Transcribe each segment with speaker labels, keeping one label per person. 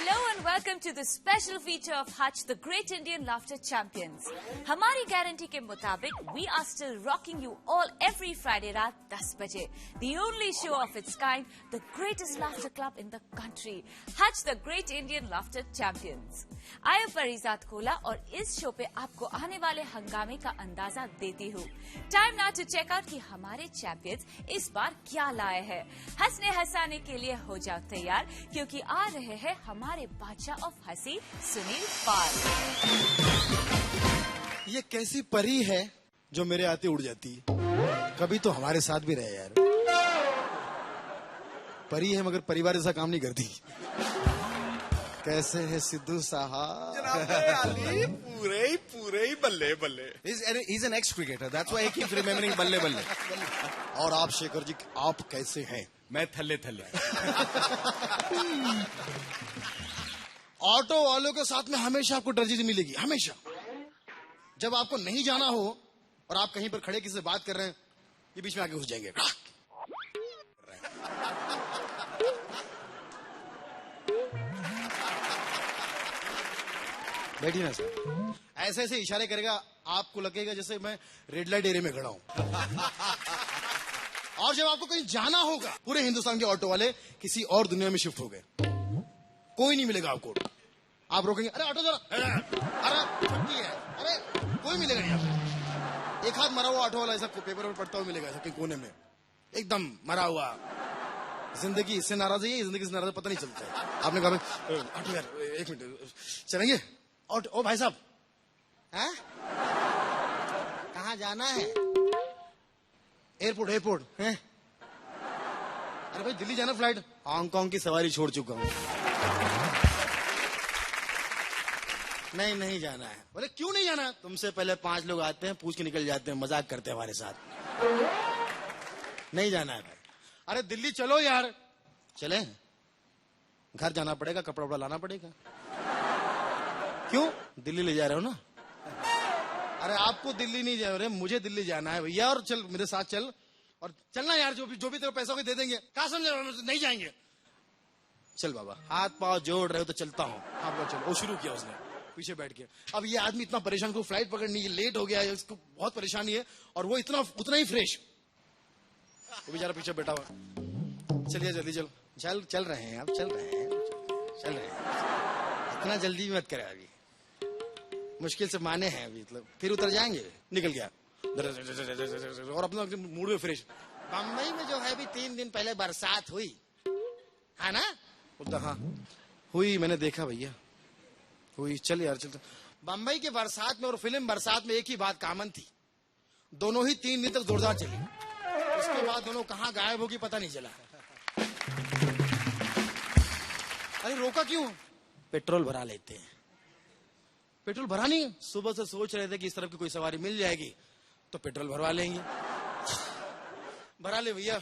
Speaker 1: Hello and welcome to the special feature of Hutch, the Great Indian Laughter Champions. हमारी guarantee के मुताबिक we are still rocking you all every Friday रात 10 बजे. The only show of its kind, the greatest laughter club in the country. Hutch, the Great Indian Laughter Champions. आए फरीजात खोला और इस show पे आपको आने वाले हंगामे का अंदाजा देती हूँ. Time now to check out कि हमारे चैंपियंस इस बार क्या लाए हैं. हंसने हंसाने के लिए हो जाओ तैयार क्योंकि आ रहे हैं हमारे बादशाह ऑफ हंसी सुनील पाल.
Speaker 2: ये कैसी परी है जो मेरे आते उड़ जाती है. कभी तो हमारे साथ भी रहे यार. परी है मगर परिवार जैसा काम नहीं करती. कैसे है सिद्धू साहब?
Speaker 3: पूरे ही बल्ले बल्ले.
Speaker 2: He's an ex-cricketer. That's why he keeps remembering बल्ले बल्ले. और आप शेखर जी, आप कैसे हैं?
Speaker 3: मैं थल्ले थल्ले.
Speaker 2: ऑटो वालों के साथ में हमेशा आपको टर्जीह मिलेगी, हमेशा. जब आपको नहीं जाना हो और आप कहीं पर खड़े किसी से बात कर रहे हैं, ये बीच में आके घुस जाएंगे. बैठिए ना सर. ऐसे ऐसे इशारे करेगा, आपको लगेगा जैसे मैं रेड लाइट एरिया में खड़ा हूं. और जब आपको कहीं जाना होगा, पूरे हिंदुस्तान के ऑटो वाले किसी और दुनिया में शिफ्ट हो गए. कोई नहीं मिलेगा आपको. आप रोकेंगे, अरे ऑटो जरा, अरे छुट्टी है, अरे कोई मिलेगा नहीं आपको. एक हाथ मरा हुआ ऑटो वाला ऐसा पेपर पर पढ़ता हुआ मिलेगा ऐसा कहीं कोने में, एकदम मरा हुआ. जिंदगी इससे नाराज है, जिंदगी से नाराज पता नहीं चलता है. आपने कहा ऑटो यार एक मिनट चलेंगे. ऑटो, ओ भाई साहब, हैं? कहाँ जाना है? एयरपोर्ट हैं? अरे भाई दिल्ली जाना फ्लाइट. हांगकांग की सवारी छोड़ चुका हूँ. नहीं जाना है. बोले क्यों नहीं जाना? तुमसे पहले 5 लोग आते हैं, पूछ के निकल जाते हैं, मजाक करते हैं हमारे साथ. नहीं जाना है भाई. अरे दिल्ली चलो यार. चले? घर जाना पड़ेगा, कपड़ा वपड़ा लाना पड़ेगा. क्यों? दिल्ली ले जा रहे हो ना. अरे आपको दिल्ली नहीं जा रहे, मुझे दिल्ली जाना है भैया. और चल मेरे साथ चल, और चलना यार. जो भी तेरे पैसा को दे देंगे. कहा समझे? नहीं जाएंगे. चल बाबा, हाथ पाँव जोड़ रहे हो तो चलता हूँ. आप लोग चलो. वो शुरू किया उसने पीछे बैठ के. अब ये आदमी इतना परेशान, को फ्लाइट पकड़नी है, लेट हो गया है, उसको बहुत परेशानी है. और वो उतना ही फ्रेश, वो बेचारा पीछे बैठा हुआ. चलिए जल्दी चल रहे हैं. अब चल रहे हैं. इतना जल्दी मत करे. अभी मुश्किल से माने हैं अभी, मतलब फिर उतर जाएंगे. निकल गया और अपना मूड में फ्रेश. बम्बई में जो है भी 3 दिन पहले बरसात हुई है ना? हाँ हुई, मैंने देखा भैया, हुई. चल यार चल. बम्बई के बरसात में और फिल्म बरसात में एक ही बात कॉमन थी. दोनों ही 3 दिन तक जोरदार चली. उसके बाद दोनों कहाँ गायब होगी पता नहीं चला. अरे रोका क्यों? पेट्रोल भरा लेते हैं. पेट्रोल भरा नहीं. सुबह से सोच रहे थे कि इस तरफ की कोई सवारी मिल जाएगी तो पेट्रोल भरवा लेंगे. भरा ले भैया,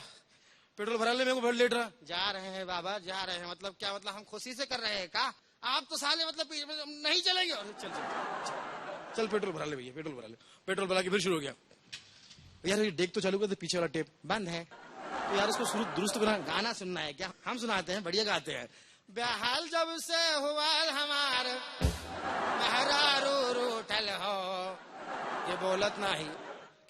Speaker 2: पेट्रोल भरा ले. मेरे को बहुत लेट रहा. जा रहे हैं बाबा, जा रहे हैं. मतलब क्या? मतलब हम खुशी से कर रहे हैं का? आप तो साले मतलब नहीं चलेंगे. चल पेट्रोल भरा ले भैया, पेट्रोल भरा ले. पेट्रोल भरा के फिर शुरू हो गया. यार ये देख तो चालू कर, पीछे वाला टेप बंद है. तो यार इसको शुरू दुरुस्त करना. गाना सुनना है क्या? हम सुनाते हैं, बढ़िया गाते हैं. बेहाल जब से हुआ हमार महरारू रूठल हो, के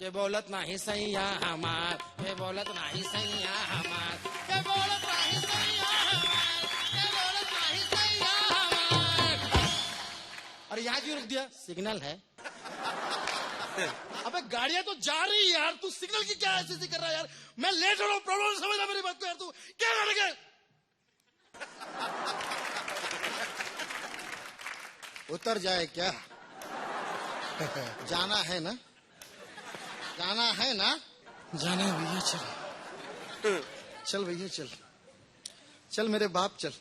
Speaker 2: बोलत नहीं सैया हमार, के बोलत नहीं सैया हमार, के बोलत नहीं सैया हमार, के बोलत नहीं सैया हमार. अरे यहाँ क्यों रुक दिया? सिग्नल है. अबे गाड़ियां तो जा रही यार, तू सिग्नल की क्या ऐसे कर रहा है यार? मैं लेट हो रहा हूँ. प्रॉब्लम समझ मेरी बात को यार. तू क्या कर रहे? उतर जाए क्या? जाना है ना? जाना है भैया. चल भैया चल मेरे बाप चल.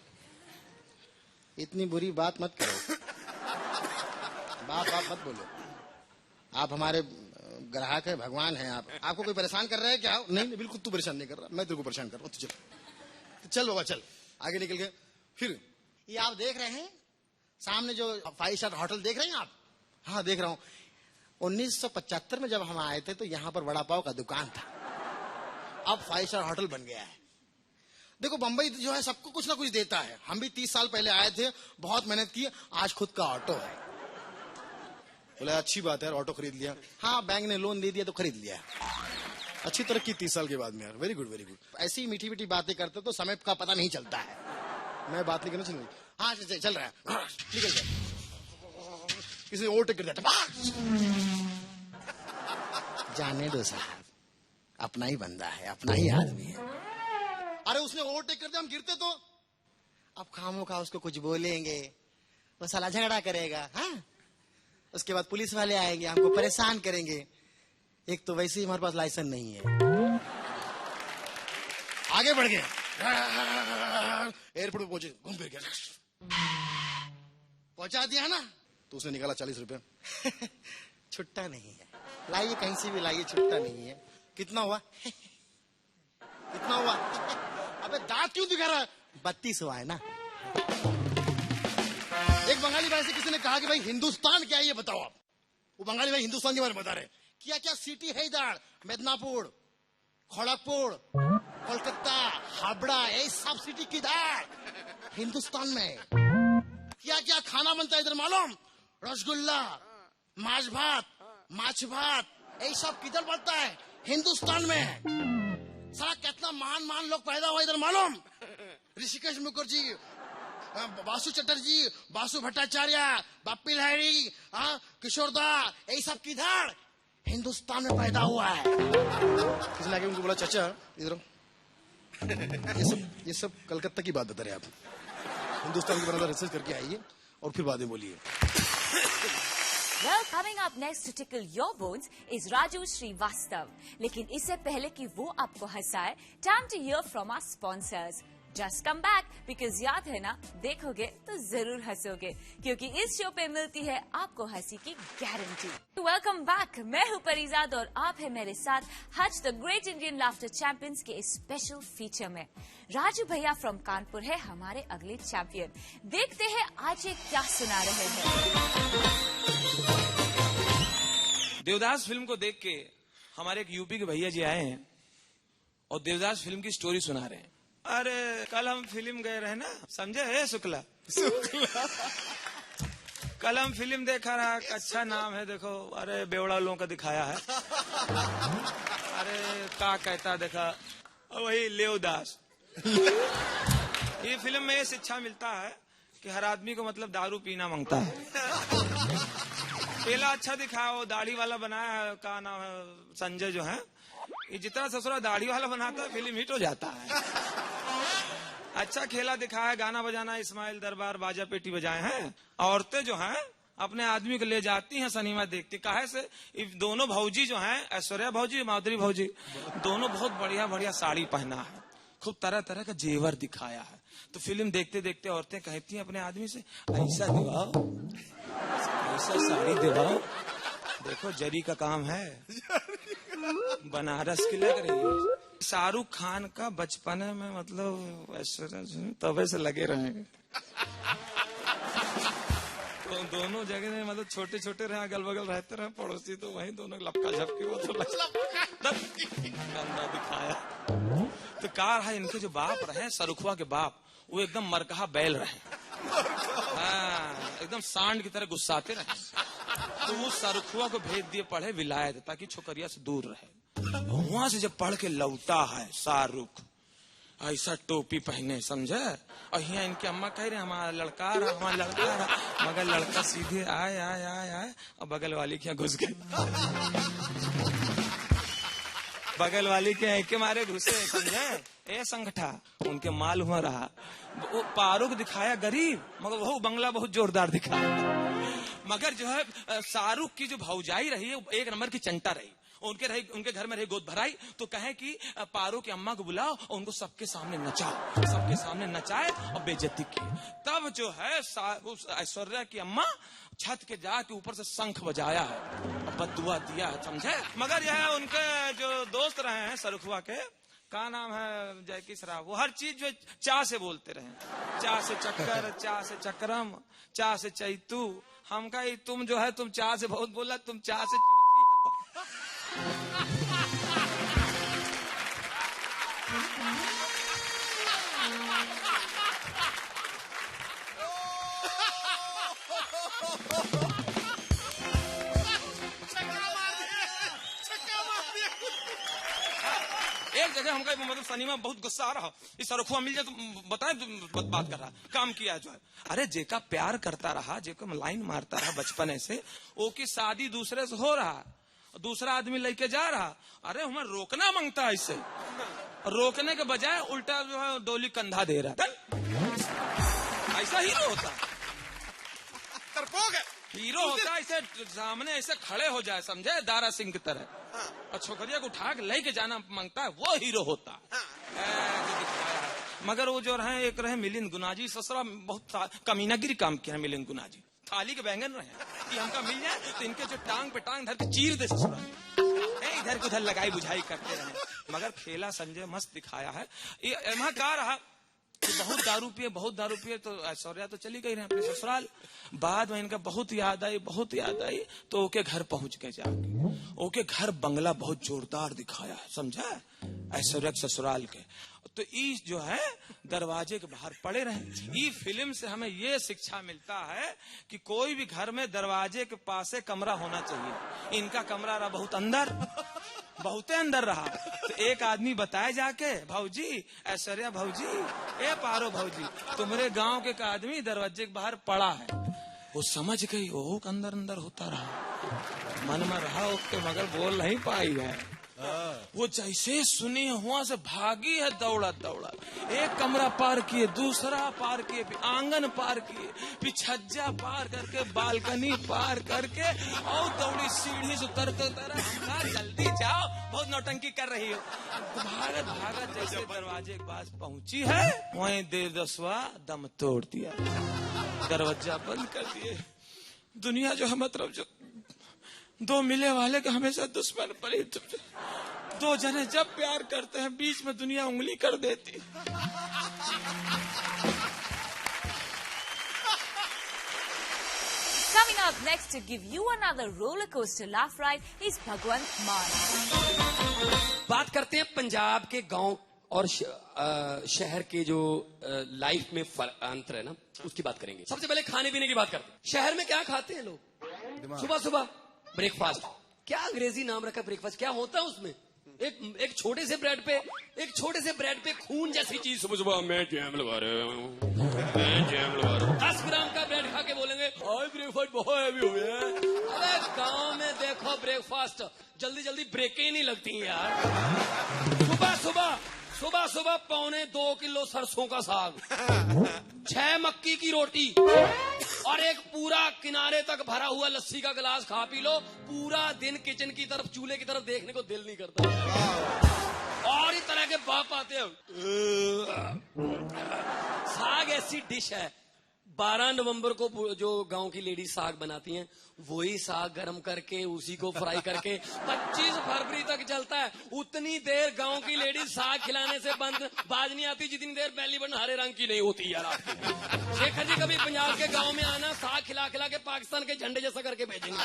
Speaker 2: इतनी बुरी बात मत करो. बाप मत बोलो. आप हमारे ग्राहक है, भगवान है. आपको कोई परेशान कर रहा है क्या? नहीं बिल्कुल तू परेशान नहीं कर रहा, मैं तेरे को परेशान कर रहा हूँ. चल बाबा चल. आगे निकल गए. फिर ये आप देख रहे हैं सामने जो 5 स्टार होटल देख रहे हैं आप? हाँ देख रहा हूँ. 1975 में जब हम आए थे तो यहाँ पर वड़ा पाव का दुकान था. अब 5 स्टार होटल बन गया है. देखो बंबई जो है सबको कुछ ना कुछ देता है। हम भी 30 साल पहले आए थे, बहुत मेहनत की, आज खुद का ऑटो है। बोले अच्छी बात है यार, ऑटो खरीद लिया। हाँ, बैंक ने लोन दे दिया तो खरीद लिया। अच्छी तरक्की 30 साल के बाद में यार, वेरी गुड वेरी गुड। ऐसी मीठी मीठी बातें करते तो समय का पता नहीं चलता है। मैं बात नहीं करना चाहिए। हाँ चल रहा है, निकल जाए, किसी ओवरटेक कर जाता। जाने दो साहब, अपना ही बंदा है, अपना ही आदमी है। अरे उसने ओवरटेक कर दिया, हम गिरते तो अब खामोखा उसको कुछ बोलेंगे, वो साला झगड़ा करेगा। हाँ, उसके बाद पुलिस वाले आएंगे, हमको परेशान करेंगे। एक तो वैसे ही हमारे पास लाइसेंस नहीं है। आगे बढ़ गए, एयरपोर्ट पहुंचे, घूम फिर गया, पहुंचा दिया ना। तो उसने निकाला 40 रुपया। छुट्टा नहीं है, लाइए कहीं से भी लाइए, छुट्टा नहीं है। कितना हुआ? कितना हुआ? अबे दांत क्यों दिखा रहा है? 32 हुआ है ना। एक बंगाली भाई से किसी ने कहा कि भाई हिंदुस्तान क्या है ये बताओ आप। वो बंगाली भाई हिंदुस्तान के बारे में बता रहे, क्या क्या सिटी है इधर, मिदनापुर, खड़गपुर, कोलकाता, हावड़ा, ये सब सिटी किधर हिंदुस्तान में। क्या क्या खाना बनता है इधर मालूम? रसगुल्ला, माछ भात, माछ भात, ये सब किधर बनता है? हिंदुस्तान में। साला कितना महान महान लोग पैदा हुआ इधर मालूम? ऋषिकेश मुखर्जी, बासु चटर्जी, बासु भट्टाचार्य, बाप्पी लहरी, किशोर दा, ये सब किधर? हिंदुस्तान में पैदा हुआ है। इसने आके उनको बोला चाचा इधर ये सब कलकत्ता की बात बता रहे आप, हिंदुस्तान के बारे में रिसर्च करके आइए और फिर बाद में बोलिए।
Speaker 1: Well, coming up next to tickle your bones is Raju Srivastav. लेकिन इससे पहले कि वो आपको हंसाए, time to hear from our sponsors. Just come back because याद है ना, देखोगे तो जरूर हंसोगे क्योंकि इस शो पे मिलती है आपको हंसी की गारंटी। वेलकम बैक, मैं हूँ परिजाद और आप है मेरे साथ हज the great Indian laughter champions के इस स्पेशल फीचर में। राजू भैया फ्रॉम कानपुर है हमारे अगले चैंपियन। देखते हैं आज ये क्या सुना रहे हैं।
Speaker 4: देवदास फिल्म को देख के हमारे एक यूपी के भैया जी आए हैं और देवदास फिल्म की स्टोरी सुना रहे हैं। अरे कल हम फिल्म गए रहे ना, समझे है शुक्ला? कल हम फिल्म देखा रहा, अच्छा नाम है देखो, अरे बेवड़ा लोगों का दिखाया है। अरे क्या कहता देखा, वही लेवदास। ये फिल्म में ये शिक्षा मिलता है कि हर आदमी को मतलब दारू पीना मांगता है। पहला अच्छा दिखाया, वो दाढ़ी वाला बनाया है, क्या नाम है, संजय जो है, ये जितना ससुरा दाढ़ी वाला बनाता है फिल्म हिट हो जाता है। अच्छा खेला दिखाया, गाना बजाना, इस्माइल दरबार बाजा पेटी बजाए हैं। औरतें जो हैं अपने आदमी को ले जाती हैं सिनेमा देखती, काहे से दोनों भौजी जो हैं, ऐश्वर्या भौजी, माधुरी भौजी, दोनों बहुत बढ़िया बढ़िया साड़ी पहना है, खूब तरह तरह का जेवर दिखाया है। तो फिल्म देखते देखते औरतें कहती हैं अपने आदमी से, ऐसा दिवाओ, ऐसा साड़ी दिवाओ, देखो जरी का काम है, बनारस की लग रही है। शाहरुख खान का बचपन में मतलब ऐश्वर्या तवे से लगे रहे, तो दोनों जगह में मतलब छोटे छोटे रहे, अगल बगल रहते रहे, पड़ोसी तो वही दोनों लपका झपके, वो तो गंदा दिखाया। तो कार है, इनके जो बाप रहे सरुखवा के बाप, वो एकदम मरकहा बैल रहे, एकदम सांड की तरह गुस्साते रहे। तो वो सरुखुआ को भेज दिए पढ़े विलायत, ताकि छोकरिया से दूर रहे। वहां से जब पढ़ के लौटा है शाहरुख, ऐसा टोपी पहने, समझे, और यहाँ इनकी अम्मा कह रहे हमारा लड़का रहा, हमारा लड़का रहा, मगर लड़का सीधे आए आए आए आए और बगल वाली के यहाँ घुस गए। बगल वाली के एक के मारे घुसे, समझे, ए संगठा, उनके माल हुआ रहा। वो पारुक दिखाया गरीब, मगर वो बंगला बहुत जोरदार दिखाया। मगर जो है शाहरुख की जो भौजाई रही है एक नंबर की चंटा रही, उनके घर में रही गोद भराई। तो कहे कि पारो की अम्मा को बुलाओ और उनको सबके सामने नचाओ, सबके सामने नचाए और बेइज्जती की। तब जो है ऐश्वर्या की अम्मा छत के जाके ऊपर से शंख बजाया है और बदुआ दिया है, समझे। मगर यह उनके जो दोस्त रहे हैं सरुखुआ के, का नाम है जयकी शराब, वो हर चीज जो चा से बोलते रहे, चा से चक्कर, चा से चक्रम, चा से चैतू। हम कहा तुम जो है तुम चा से बहुत बोला, तुम चा से एक जगह हमका मतलब सनीमा बहुत गुस्सा आ रहा, इस सरखुआ मिल जाए तो बताए बात कर रहा, काम किया जो है। अरे जेका प्यार करता रहा, जेका लाइन मारता रहा बचपन ऐसे, वो की शादी दूसरे से हो रहा, दूसरा आदमी लेके जा रहा, अरे हमें रोकना मांगता है इससे, रोकने के बजाय उल्टा जो है डोली कंधा दे रहा। ऐसा हीरो होता है, हीरो होता है, ऐसे सामने ऐसे खड़े हो जाए, समझे, दारा सिंह की तरह, और छोकरिया को उठा के लेके जाना मांगता है, वो हीरो होता है। मगर वो जो रहे, एक रहे मिलिंद गुनाजी, ससुरा बहुत कमीनागिरी काम किया है मिलिंद गुनाजी, थाली के बैंगन रहे कि हमका मिल जाए तो इनके जो टांग पे टांग धर के चीर दे ससुरा, इधर उधर लगाई बुझाई करते रहे। मगर खेला संजय मस्त दिखाया है। यहाँ कहा रहा कि बहुत दारू पिए तो ऐश्वर्या तो चली गई रहे अपने ससुराल, बाद में इनका बहुत याद आई तो ओके घर पहुंच के जाके, ओके घर बंगला बहुत जोरदार दिखाया है, समझा, ऐश्वर्या के ससुराल के। तो ई जो है दरवाजे के बाहर पड़े रहे। ई फिल्म से हमें ये शिक्षा मिलता है कि कोई भी घर में दरवाजे के पास कमरा होना चाहिए। इनका कमरा रहा बहुत अंदर, बहुते अंदर रहा। तो एक आदमी बताए जाके, भाऊजी, ऐश्वर्या भाऊजी, ए पारो भाऊजी, तुम्हारे गांव के एक आदमी दरवाजे के बाहर पड़ा है। वो समझ गई, वो अंदर अंदर होता रहा, मन में रहा उसके, मगर बोल नहीं पाई है। वो जैसे सुनी हुआ से भागी है दौड़ा, एक कमरा पार किए, दूसरा पार किए, आंगन पार किए, फिर छज्जा पार करके, बालकनी पार करके, और दौड़ी सीढ़ी से उतरते जल्दी जाओ, बहुत नौटंकी कर रही हो। भागत जैसे दरवाजे के पास पहुंची है, वहीं देवदस्वा दम तोड़ दिया, दरवाजा बंद कर दिए। दुनिया जो है, मतलब जो दो मिले वाले का हमेशा दुश्मन पड़े, दो जने जब प्यार करते हैं बीच में दुनिया उंगली कर देती।
Speaker 1: Coming up next to give you another roller coaster laugh ride is Bhagwant Maan.
Speaker 5: बात करते हैं पंजाब के गांव और शहर के जो लाइफ में अंतर है ना, उसकी बात करेंगे। सबसे पहले खाने पीने की बात करते हैं। शहर में क्या खाते हैं लोग? सुबह सुबह ब्रेकफास्ट। क्या अंग्रेजी नाम रखा ब्रेकफास्ट, क्या होता है उसमें? एक छोटे से ब्रेड पे खून जैसी चीज। सुबह सुबह मैं जैम लगा रहा हूँ, 10 ग्राम का ब्रेड खा के बोलेंगे हाय ब्रेकफास्ट बहुत हैवी हो गया। अरे गांव में देखो ब्रेकफास्ट जल्दी जल्दी ब्रेकें ही नहीं लगती यार। सुबह सुबह 1.25 किलो सरसों का साग, 6 मक्की की रोटी और एक पूरा किनारे तक भरा हुआ लस्सी का गिलास खा पी लो। पूरा दिन किचन की तरफ, चूल्हे की तरफ देखने को दिल नहीं करता। और इस तरह के बाप आते हैं। साग ऐसी डिश है, 12 नवंबर को जो गांव की लेडी साग बनाती हैं, वही साग गरम करके उसी को फ्राई करके 25 फरवरी तक चलता है। उतनी देर गांव की लेडी साग खिलाने से बाज नहीं आती जितनी देर पहली बन हरे रंग की नहीं होती यार आपकी। शेखर जी कभी पंजाब के गांव में आना, साग खिला खिला के पाकिस्तान के झंडे जैसा करके भेजेंगे।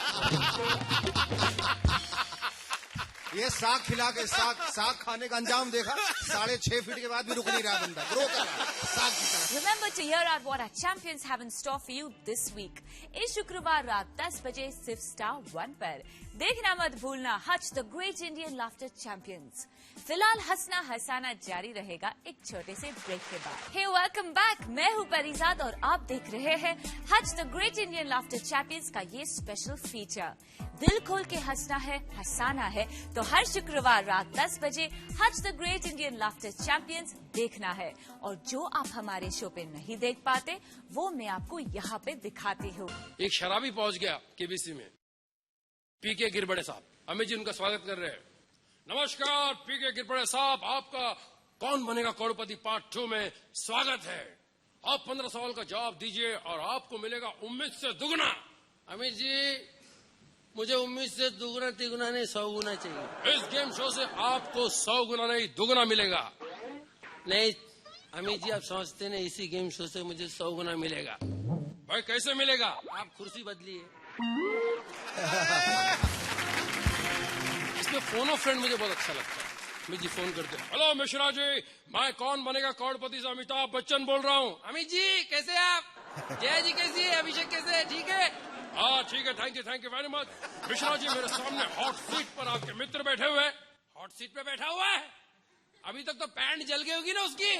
Speaker 2: ये साग खिला के साग खाने का अंजाम देखा, 6.5 फीट के बाद भी रुक नहीं रहा बंदा, ग्रो कर रहा साग की तरह।
Speaker 1: Remember to hear out what our champions have in store for you this week. इस शुक्रवार रात 10 बजे सिर्फ Star 1 पर देखना मत भूलना Hutch the great Indian laughter champions. फिलहाल हंसना हंसाना जारी रहेगा एक छोटे से ब्रेक के बाद। हे वेलकम बैक, मैं हूँ परिजाद और आप देख रहे हैं Hutch the great Indian laughter champions का ये स्पेशल फीचर। दिल खोल के हंसना है, हंसाना है, तो हर शुक्रवार रात 10 बजे Hutch the great Indian laughter champions देखना है। और जो आप हमारे शो पे नहीं देख पाते वो मैं आपको यहाँ पे दिखाती हूँ।
Speaker 6: एक शराबी पहुंच गया केबीसी में, पीके गिरबड़े साहब। अमित जी उनका स्वागत कर रहे हैं। नमस्कार पीके गिरबड़े साहब, आपका कौन बनेगा करोड़पति पार्ट 2 में स्वागत है। आप 15 सवाल का जवाब दीजिए और आपको मिलेगा उम्मीद से दुगना। अमित जी, मुझे उम्मीद से दुगना तिगुना नहीं 100 गुना चाहिए। इस गेम शो से आपको 100 गुना नहीं दुगना मिलेगा। नहीं अमित जी, आप समझते नहीं, इसी गेम शो से मुझे 100 गुना मिलेगा। भाई कैसे मिलेगा? आप कुर्सी बदलिए। इसमें फोन ऑफ फ्रेंड मुझे बहुत अच्छा लगता है। अमित जी फोन करते हैं, हेलो मिश्रा जी, मैं कौन बनेगा करोड़पति से अमिताभ बच्चन बोल रहा हूँ। अमित जी कैसे आप? जय जी कैसी है? अभिषेक कैसे है? ठीक है? हाँ ठीक है, thank you very much. Mishra ji मेरे सामने हॉट सीट पर आपके मित्र बैठे हुए हैं। हॉट सीट पे बैठा हुआ है, अभी तक तो पैंट जल गई होगी ना उसकी।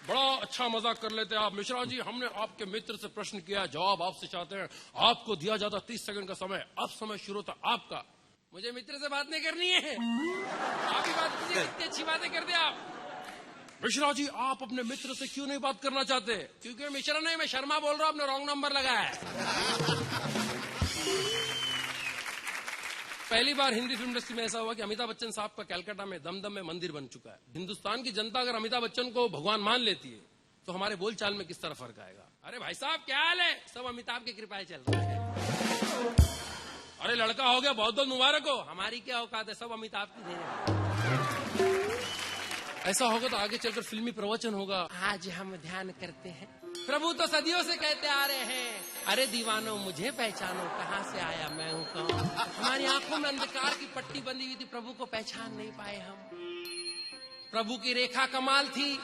Speaker 6: बड़ा अच्छा मजाक कर लेते हैं आप। मिश्रा जी, हमने आपके मित्र से प्रश्न किया, जवाब आपसे चाहते हैं। आपको दिया जाता 30 सेकंड का समय, अब समय शुरू होता आपका। मुझे मित्र से बात नहीं करनी है, आप ही बात कीजिए, कितनी अच्छी बातें कर दिया आप। मिश्रा जी, आप अपने मित्र से क्यों नहीं बात करना चाहते? क्योंकि मिश्रा नहीं, मैं शर्मा बोल रहा हूं, आपने रॉन्ग नंबर लगाया है। पहली बार हिंदी फिल्म इंडस्ट्री में ऐसा हुआ कि अमिताभ बच्चन साहब का कलकत्ता में दमदम में मंदिर बन चुका है। हिंदुस्तान की जनता अगर अमिताभ बच्चन को भगवान मान लेती है तो हमारे बोलचाल में किस तरह फर्क आएगा? अरे भाई साहब क्या हाल है? सब अमिताभ की कृपा चल रहा है। अरे लड़का हो गया, बहुत बहुत मुबारक हो। हमारी क्या औकात है, सब अमिताभ की देन है। ऐसा होगा तो आगे चलकर फिल्मी प्रवचन होगा। आज हम ध्यान करते हैं, प्रभु तो सदियों से कहते आ रहे हैं, अरे दीवानो मुझे पहचानो, कहाँ से आया मैं हूँ कौन। हमारी आंखों में अंधकार की पट्टी बंधी हुई थी, प्रभु को पहचान नहीं पाए हम। प्रभु की रेखा कमाल थी।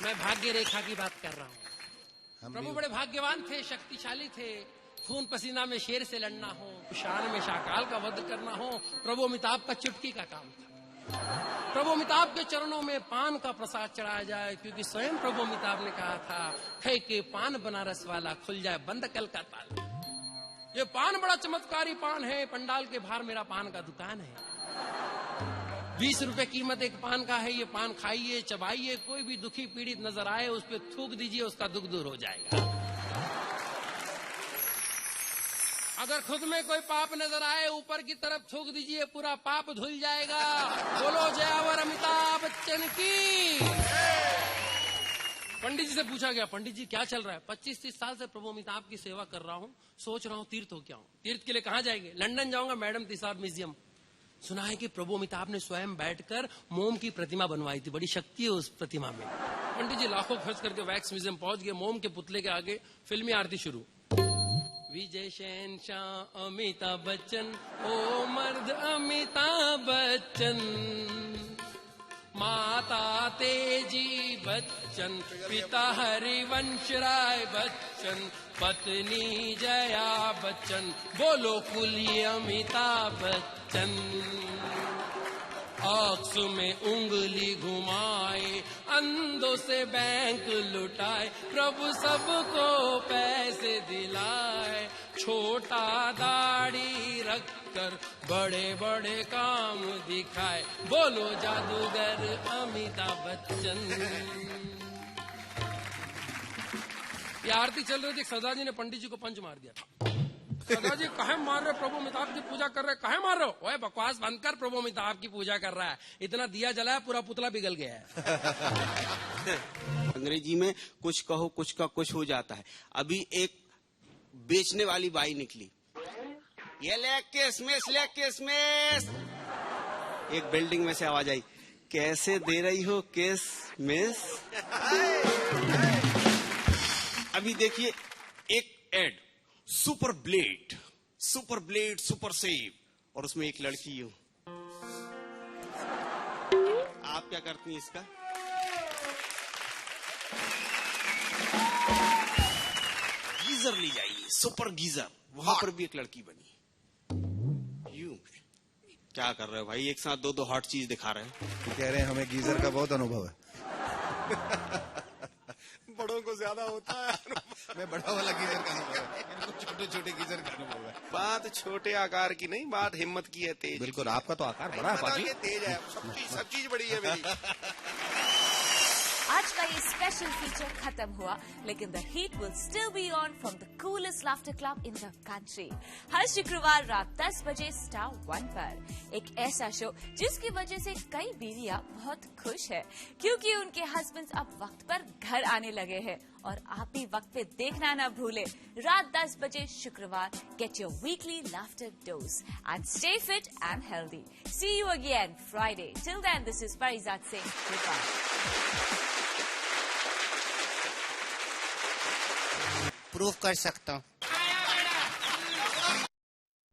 Speaker 6: मैं भाग्य रेखा की बात कर रहा हूँ। प्रभु बड़े भाग्यवान थे, शक्तिशाली थे। खून पसीना में शेर से लड़ना हो, शान में शाकाल का वध करना हो, प्रभु अमिताभ का चुटकी का काम था। प्रभु अमिताभ के चरणों में पान का प्रसाद चढ़ाया जाए, क्योंकि स्वयं प्रभु अमिताभ ने कहा था, खे के पान बनारस वाला, खुल जाए बंद कल का ताला। ये पान बड़ा चमत्कारी पान है, पंडाल के बाहर मेरा पान का दुकान है। 20 रुपए कीमत एक पान का है। ये पान खाइए, चबाइए, कोई भी दुखी पीड़ित नजर आए उस पर थूक दीजिए, उसका दुख दूर हो जाएगा। अगर खुद में कोई पाप नजर आए, ऊपर की तरफ थूक दीजिए, पूरा पाप धुल जाएगा। बोलो जयावर अमिताभ बच्चन की। पंडित जी से पूछा गया, पंडित जी क्या चल रहा है? 25-30 साल से प्रभु अमिताभ की सेवा कर रहा हूँ, सोच रहा हूँ तीर्थ हो क्या हूँ। तीर्थ के लिए कहाँ जाएंगे? लंदन जाऊंगा, मैडम तिसार म्यूजियम। सुना है कि प्रभु अमिताभ ने स्वयं बैठकर मोम की प्रतिमा बनवाई थी, बड़ी शक्ति है उस प्रतिमा में। पंडित जी लाखों खर्च करके वैक्स म्यूजियम पहुंच गए। मोम के पुतले के आगे फिल्मी आरती शुरू। विजय शहनशाह अमिताभ बच्चन, ओ मर्द अमिताभ बच्चन, माता तेजी बच्चन, पिता हरिवंश राय बच्चन, पत्नी जया बच्चन, बोलो कुली अमिताभ बच्चन। आंख में उंगली घुमाए, अंधों से बैंक लुटाए, प्रभु सबको पैसे दिलाए, छोटा दाढ़ी रखकर बड़े बड़े काम दिखाए, बोलो जादूगर अमिताभ बच्चन। ये आरती चल रही थी, सरदार जी ने पंडित जी को पंच मार दिया था। सरदार जी कहे मार रहे, प्रभु अमिताभ की पूजा कर रहे, कहे मार रहे हो? ओए बकवास बंद कर, प्रभु अमिताभ की पूजा कर रहा है। इतना दिया जलाया, पूरा पुतला पिघल गया है।
Speaker 7: अंग्रेजी में कुछ कहो कुछ का कुछ हो जाता है। अभी एक बेचने वाली बाई निकली, ये ले किसमिस, ले किसमिस। एक बिल्डिंग में से आवाज आई, कैसे दे रही हो किसमिस? अभी देखिए एक ad, super blade super save, और उसमें एक लड़की हो। आप क्या करती हैं इसका? गीजर ले जाइए, सुपर गीजर, वहां पर भी एक लड़की बनी। यू क्या कर रहे हो भाई? एक साथ दो हॉट चीज दिखा रहे हैं।
Speaker 3: कह रहे हैं हमें गीजर का बहुत अनुभव है। बड़ों को ज्यादा होता है। मैं बड़ा वाला गीजर का अनुभव है, इनको छोटे छोटे गीजर का अनुभव है।
Speaker 7: बात छोटे आकार की नहीं, बात हिम्मत की है, तेज।
Speaker 3: बिल्कुल, आपका तो आकार बड़ा है पाजी।
Speaker 7: तेज है, सब चीज बड़ी है मेरी।
Speaker 1: आज का ये स्पेशल फीचर खत्म हुआ, लेकिन the heat will still be on from the coolest laughter club in the country. हर शुक्रवार रात 10 बजे स्टार 1 पर एक ऐसा शो जिसकी वजह से कई बीवियां बहुत खुश है, क्योंकि उनके हस्बैंड्स अब वक्त पर घर आने लगे हैं। और आप भी वक्त पे देखना ना भूले, रात 10 बजे शुक्रवार। Get your weekly laughter dose and stay fit and healthy. See you again Friday. Till then, this is Parijat Singh. Good
Speaker 8: proof कर सकता हूँ।